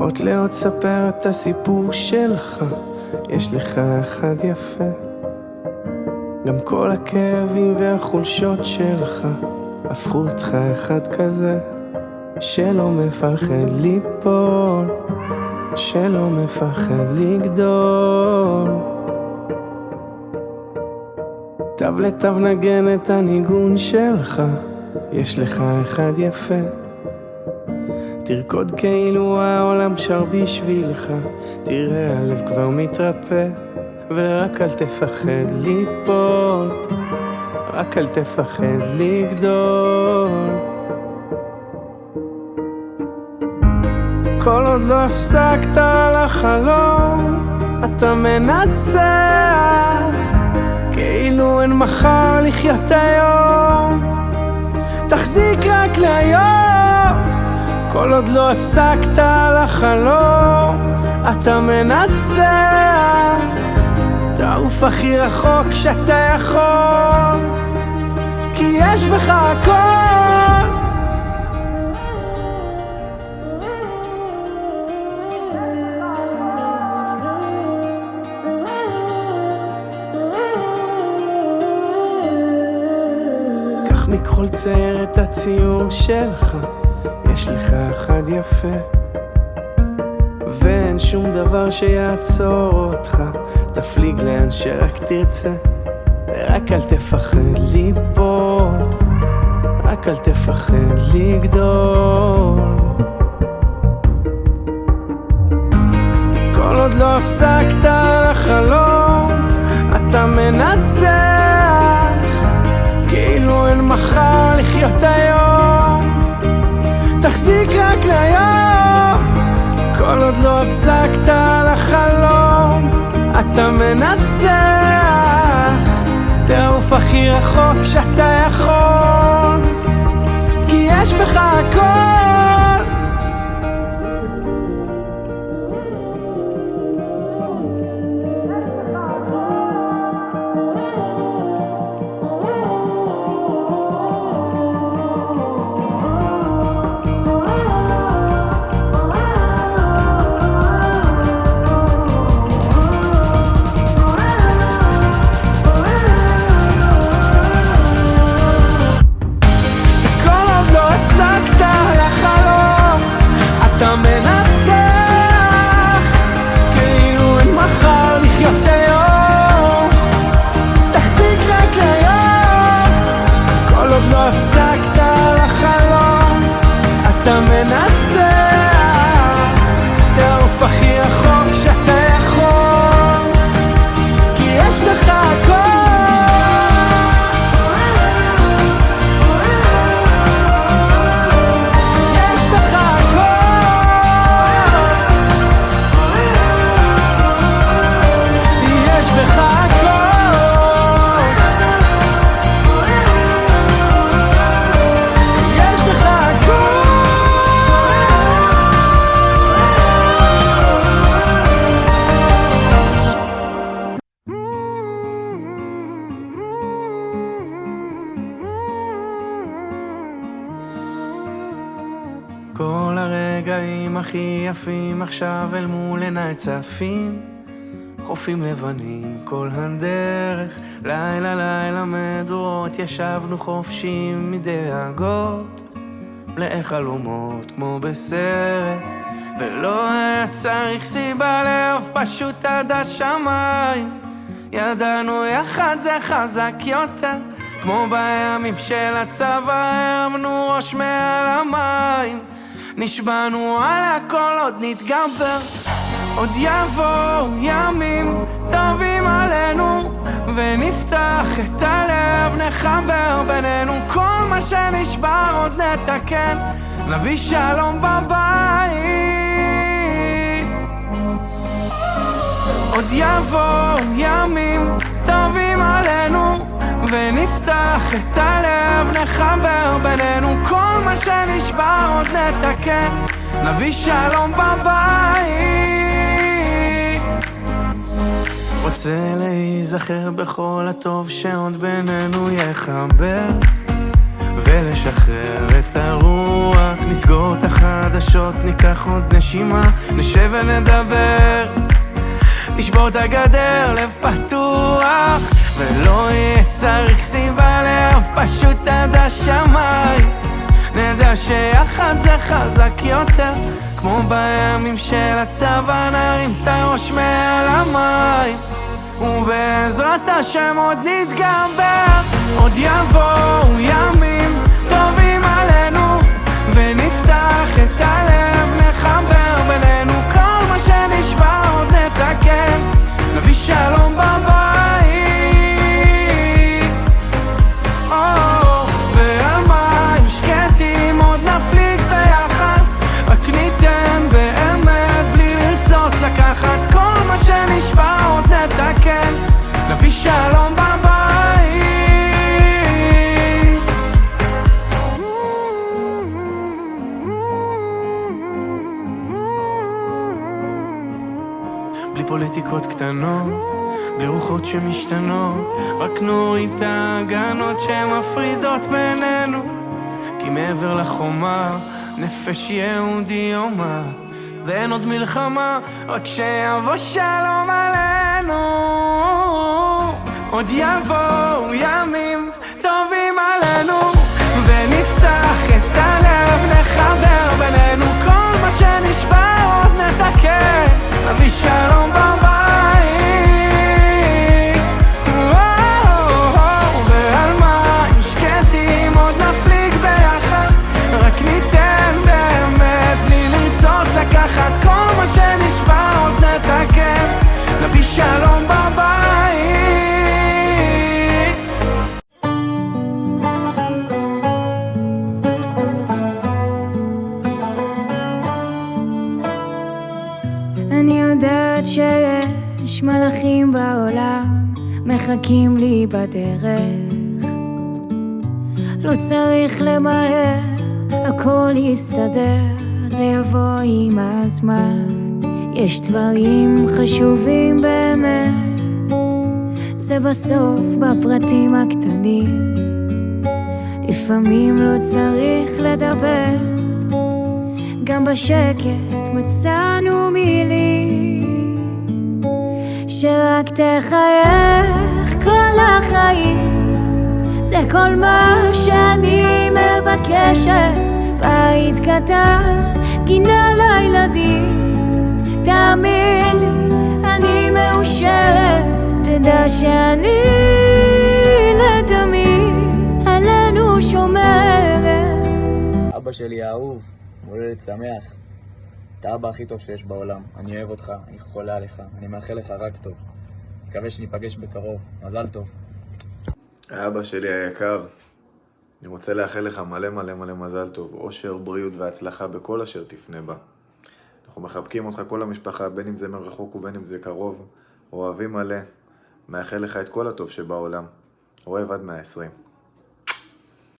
עוד לאות ספר את הסיפור שלך, יש לך אחד יפה. גם כל הכאבים והחולשות שלך הפכו אותך אחד כזה, שלא מפחד ליפול, שלא מפחד לגדול. תו לתו נגן את הניגון שלך, יש לך אחד יפה. תרקוד כאילו העולם שר בשבילך, תראה הלב כבר מתרפא. ורק אל תפחד ליפול, רק אל תפחד לגדול. כל עוד לא הפסקת לחלום, אתה מנצח, כאילו אין מחר לחיות היום. תחזיק רק להיום, כל עוד לא הפסקת לחלום, אתה מנצח. תעוף הכי רחוק שאתה יכול, כי יש בך הכל. קח מכחול צייר את הציור שלך, יש לך אחד יפה. ואין שום דבר שיעצור אותך, תפליג לאן שרק תרצה. ורק אל תפחד ליפול, רק אל תפחד לגדול. כל עוד לא הפסקת לחלום, אתה מנצח, כאילו אין מחר לחיות היום. תחזיק רק להיום, כל עוד לא הפסקת לחלום, אתה מנצח. תעוף הכי רחוק שאתה יכול, כי יש בך הכל. הפסקת לחלום, אתה מנצח. תעוף הכי רחוק שאתה יכול, כי יש בך הכל. יש בך הכל, יש בך הכל. כל הרגעים הכי יפים עכשיו אל מול עיניי צפים, חופים לבנים כל הדרך, לילה לילה מדורות ישבנו חופשים מדאגות, מלאי חלומות כמו בסרט, ולא היה צריך סיבה לאהוב, פשוט עד השמיים. ידענו יחד זה חזק יותר, כמו בימים של הצבא, הרמנו ראש מעל המים. נשבענו על הכל עוד נתגבר, עוד יבואו ימים טובים עלינו, ונפתח את הלב, נחבר בינינו. כל מה שנשבר עוד נתקן, נביא שלום בבית. עוד יבואו ימים טובים עלינו, ונפתח את הלב, נחבר בינינו. כל מה שנשבר עוד נתקן, נביא שלום בבית. רוצה להיזכר בכל הטוב שעוד בינינו יחבר, ולשחרר את הרוח. נסגור את החדשות, ניקח עוד נשימה, נשב ונדבר, נשבור את הגדר, לב פתוח, ולא יהיה צריך סיבה לאהוב, פשוט עד השמיים. נדע שיחד זה חזק יותר, כמו בימים של הצבא, נרים את הראש מעל המים, ובעזרת השם עוד נתגבר. עוד יבואו ימים טובים עלינו, ונפתח את הלב, נחבר בינינו, כל מה שנשבר עוד נתקן, נביא שלום בבית. ועל מים שקטים עוד נפליג ביחד, רק ניתן באמת בלי לרצות לקחת, כל מה שנשבר עוד נתקן, נביא שלום בבית. בלי פוליטיקות קטנות, בלי רוחות שמשתנות, רק נוריד את ההגנות שמפרידות בינינו, כי מעבר לחומה נפש יהודי יומה, ואין עוד מלחמה, רק שיבוא שלום עלינו. עוד יבואו ימים טובים עלינו, ונפתח את הלב, נחבר בינינו, כל מה שנשבר עוד נתקן, נביא שלום בבית. ועל מים שקטים עוד נפליג ביחד, רק ניתן באמת בלי לרצות לקחת, כל מה שנשבר עוד נתקן, נביא שלום בבית. אני יודעת שיש מלאכים בעולם מחכים לי בדרך, לא צריך למהר, הכל יסתדר, זה יבוא עם הזמן. יש דברים חשובים באמת, זה בסוף בפרטים הקטנים, לפעמים לא צריך לדבר, גם בשקט מצאנו מילים, שרק תחייך כל החיים, זה כל מה שאני מבקשת. בית קטן, גינה לילדים, תאמין לי, אני מאושרת, תדע שאני לתמיד עלינו שומרת. אבא שלי האהוב, מולדת שמח. אתה האבא הכי טוב שיש בעולם, אני אוהב אותך, אני חולה עליך, אני מאחל לך רק טוב. מקווה שניפגש בקרוב, מזל טוב. האבא שלי היקר, אני רוצה לאחל לך מלא מלא מלא מזל טוב, אושר, בריאות והצלחה בכל אשר תפנה בה. אנחנו מחבקים אותך כל המשפחה, בין אם זה מרחוק ובין אם זה קרוב, אוהבים מלא, מאחל לך את כל הטוב שבעולם. אוהב עד 120.